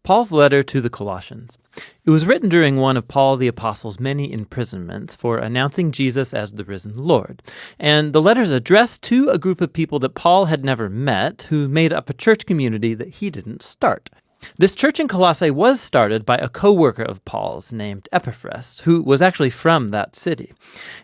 Paul's letter to the Colossians. It was written during one of Paul the Apostle's many imprisonments for announcing Jesus as the risen Lord. And the letter is addressed to a group of people that Paul had never met who made up a church community that he didn't start. This church in Colossae was started by a co-worker of Paul's named Epaphras, who was actually from that city.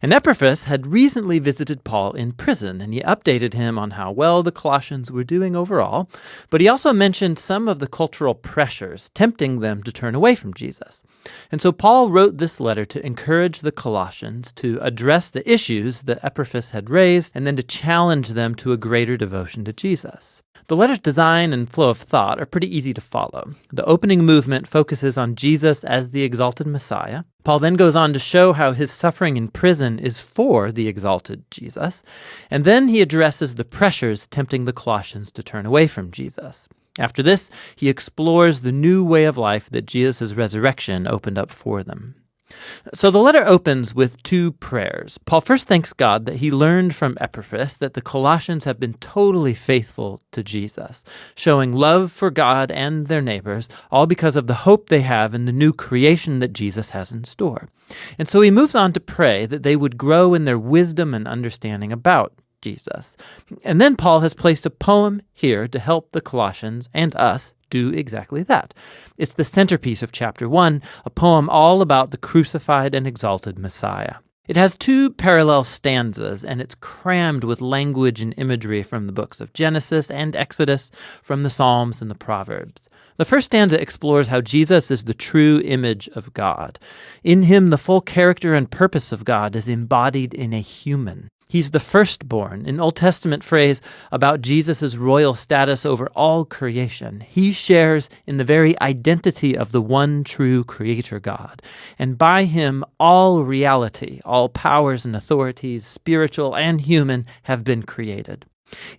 And Epaphras had recently visited Paul in prison, and he updated him on how well the Colossians were doing overall, but he also mentioned some of the cultural pressures tempting them to turn away from Jesus. And so Paul wrote this letter to encourage the Colossians to address the issues that Epaphras had raised, and then to challenge them to a greater devotion to Jesus. The letter's design and flow of thought are pretty easy to follow. The opening movement focuses on Jesus as the exalted Messiah. Paul then goes on to show how his suffering in prison is for the exalted Jesus. And then he addresses the pressures tempting the Colossians to turn away from Jesus. After this, he explores the new way of life that Jesus' resurrection opened up for them. So the letter opens with two prayers. Paul first thanks God that he learned from Epaphras that the Colossians have been totally faithful to Jesus, showing love for God and their neighbors, all because of the hope they have in the new creation that Jesus has in store. And so he moves on to pray that they would grow in their wisdom and understanding about Jesus. And then Paul has placed a poem here to help the Colossians and us do exactly that. It's the centerpiece of chapter 1, a poem all about the crucified and exalted Messiah. It has two parallel stanzas, and it's crammed with language and imagery from the books of Genesis and Exodus, from the Psalms and the Proverbs. The first stanza explores how Jesus is the true image of God. In him, the full character and purpose of God is embodied in a human. He's the firstborn, an Old Testament phrase about Jesus' royal status over all creation. He shares in the very identity of the one true Creator God. And by him, all reality, all powers and authorities, spiritual and human, have been created.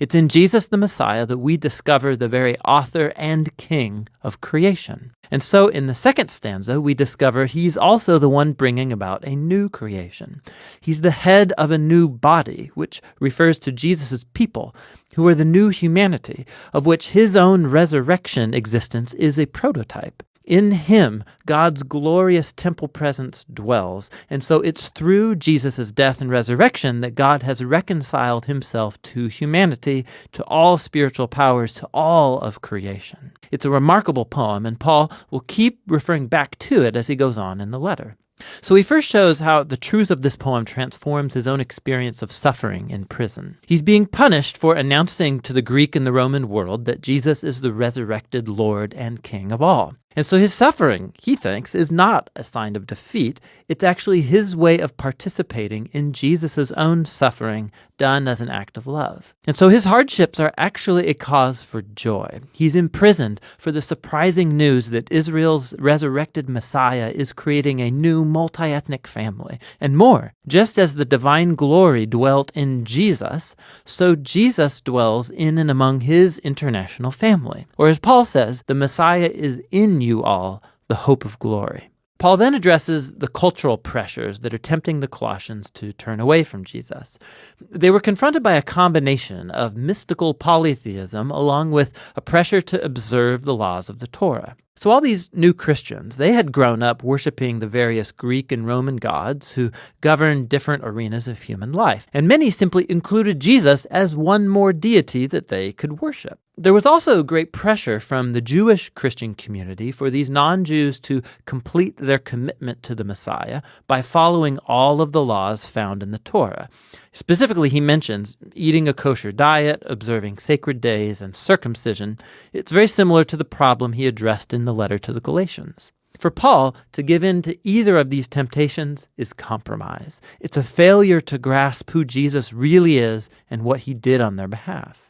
It's in Jesus the Messiah that we discover the very author and king of creation. And so in the second stanza, we discover he's also the one bringing about a new creation. He's the head of a new body, which refers to Jesus' people, who are the new humanity, of which his own resurrection existence is a prototype. In him, God's glorious temple presence dwells, and so it's through Jesus' death and resurrection that God has reconciled himself to humanity, to all spiritual powers, to all of creation. It's a remarkable poem, and Paul will keep referring back to it as he goes on in the letter. So he first shows how the truth of this poem transforms his own experience of suffering in prison. He's being punished for announcing to the Greek and the Roman world that Jesus is the resurrected Lord and King of all. And so his suffering, he thinks, is not a sign of defeat. It's actually his way of participating in Jesus' own suffering done as an act of love. And so his hardships are actually a cause for joy. He's imprisoned for the surprising news that Israel's resurrected Messiah is creating a new multi-ethnic family. And more, just as the divine glory dwelt in Jesus, so Jesus dwells in and among his international family. Or as Paul says, the Messiah is in you all, the hope of glory. Paul then addresses the cultural pressures that are tempting the Colossians to turn away from Jesus. They were confronted by a combination of mystical polytheism along with a pressure to observe the laws of the Torah. So all these new Christians, they had grown up worshiping the various Greek and Roman gods who governed different arenas of human life. And many simply included Jesus as one more deity that they could worship. There was also great pressure from the Jewish Christian community for these non-Jews to complete their commitment to the Messiah by following all of the laws found in the Torah. Specifically, he mentions eating a kosher diet, observing sacred days, and circumcision. It's very similar to the problem he addressed in the letter to the Galatians. For Paul, to give in to either of these temptations is compromise. It's a failure to grasp who Jesus really is and what he did on their behalf.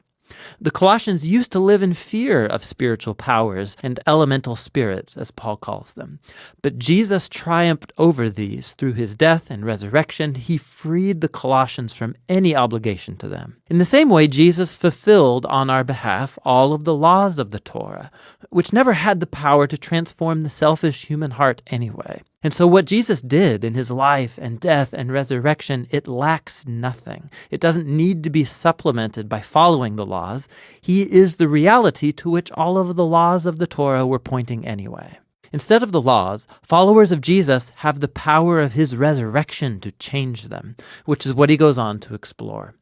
The Colossians used to live in fear of spiritual powers and elemental spirits, as Paul calls them. But Jesus triumphed over these through his death and resurrection. He freed the Colossians from any obligation to them. In the same way, Jesus fulfilled on our behalf all of the laws of the Torah, which never had the power to transform the selfish human heart anyway. And so what Jesus did in his life and death and resurrection, it lacks nothing. It doesn't need to be supplemented by following the laws. He is the reality to which all of the laws of the Torah were pointing anyway. Instead of the laws, followers of Jesus have the power of his resurrection to change them, which is what he goes on to explore.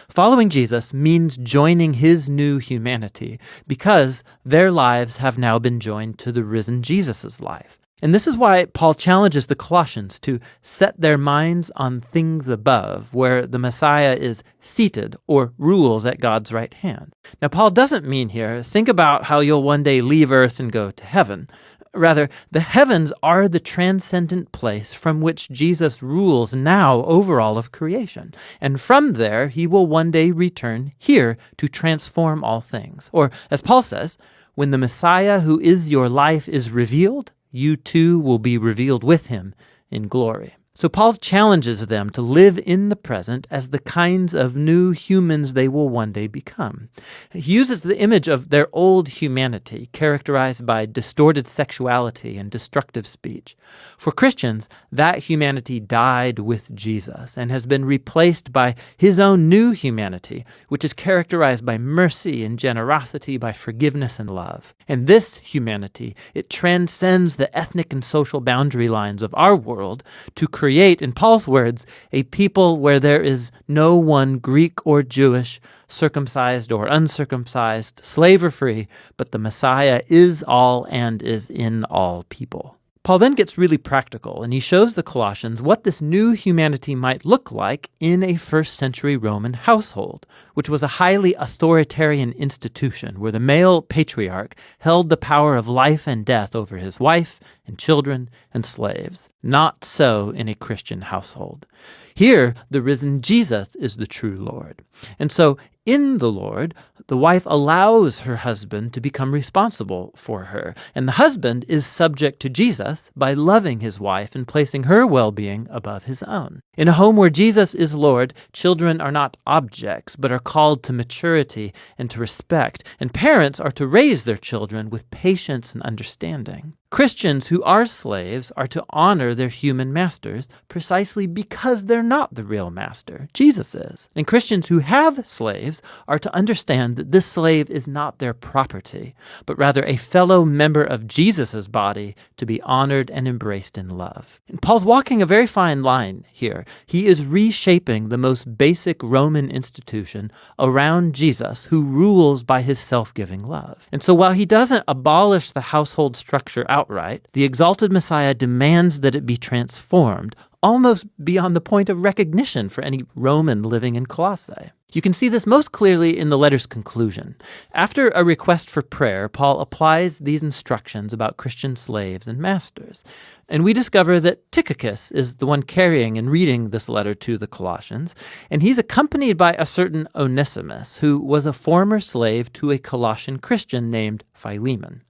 Following Jesus means joining his new humanity because their lives have now been joined to the risen Jesus' life. And this is why Paul challenges the Colossians to set their minds on things above, where the Messiah is seated or rules at God's right hand. Now, Paul doesn't mean here, think about how you'll one day leave earth and go to heaven. Rather, the heavens are the transcendent place from which Jesus rules now over all of creation. And from there, he will one day return here to transform all things. Or, as Paul says, when the Messiah who is your life is revealed, you too will be revealed with him in glory. So Paul challenges them to live in the present as the kinds of new humans they will one day become. He uses the image of their old humanity, characterized by distorted sexuality and destructive speech. For Christians, that humanity died with Jesus and has been replaced by his own new humanity, which is characterized by mercy and generosity, by forgiveness and love. And this humanity, it transcends the ethnic and social boundary lines of our world to create, in Paul's words, a people where there is no one Greek or Jewish, circumcised or uncircumcised, slave or free, but the Messiah is all and is in all people. Paul then gets really practical, and he shows the Colossians what this new humanity might look like in a first-century Roman household, which was a highly authoritarian institution where the male patriarch held the power of life and death over his wife and children and slaves. Not so in a Christian household. Here, the risen Jesus is the true Lord. And so, in the Lord, the wife allows her husband to become responsible for her, and the husband is subject to Jesus by loving his wife and placing her well-being above his own. In a home where Jesus is Lord, children are not objects, but are called to maturity and to respect, and parents are to raise their children with patience and understanding. Christians who are slaves are to honor their human masters precisely because they're not the real master. Jesus is. And Christians who have slaves are to understand that this slave is not their property, but rather a fellow member of Jesus' body to be honored and embraced in love. And Paul's walking a very fine line here. He is reshaping the most basic Roman institution around Jesus, who rules by his self-giving love. And so while he doesn't abolish the household structure outright, the exalted Messiah demands that it be transformed, almost beyond the point of recognition for any Roman living in Colossae. You can see this most clearly in the letter's conclusion. After a request for prayer, Paul applies these instructions about Christian slaves and masters. And we discover that Tychicus is the one carrying and reading this letter to the Colossians, and he's accompanied by a certain Onesimus, who was a former slave to a Colossian Christian named Philemon.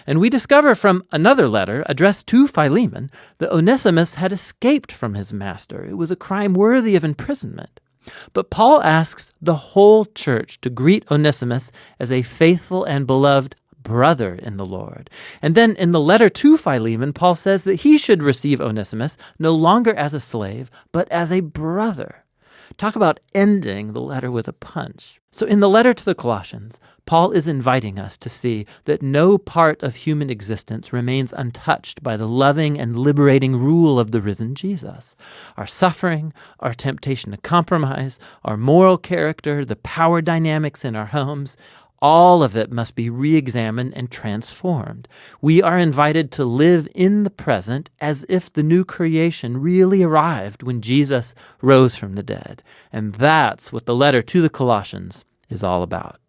And we discover from another letter addressed to Philemon that Onesimus had escaped from his master. It was a crime worthy of imprisonment. But Paul asks the whole church to greet Onesimus as a faithful and beloved brother in the Lord. And then in the letter to Philemon, Paul says that he should receive Onesimus no longer as a slave, but as a brother. Talk about ending the letter with a punch. So in the letter to the Colossians, Paul is inviting us to see that no part of human existence remains untouched by the loving and liberating rule of the risen Jesus. Our suffering, our temptation to compromise, our moral character, the power dynamics in our homes, all of it must be re-examined and transformed. We are invited to live in the present as if the new creation really arrived when Jesus rose from the dead. And that's what the letter to the Colossians is all about.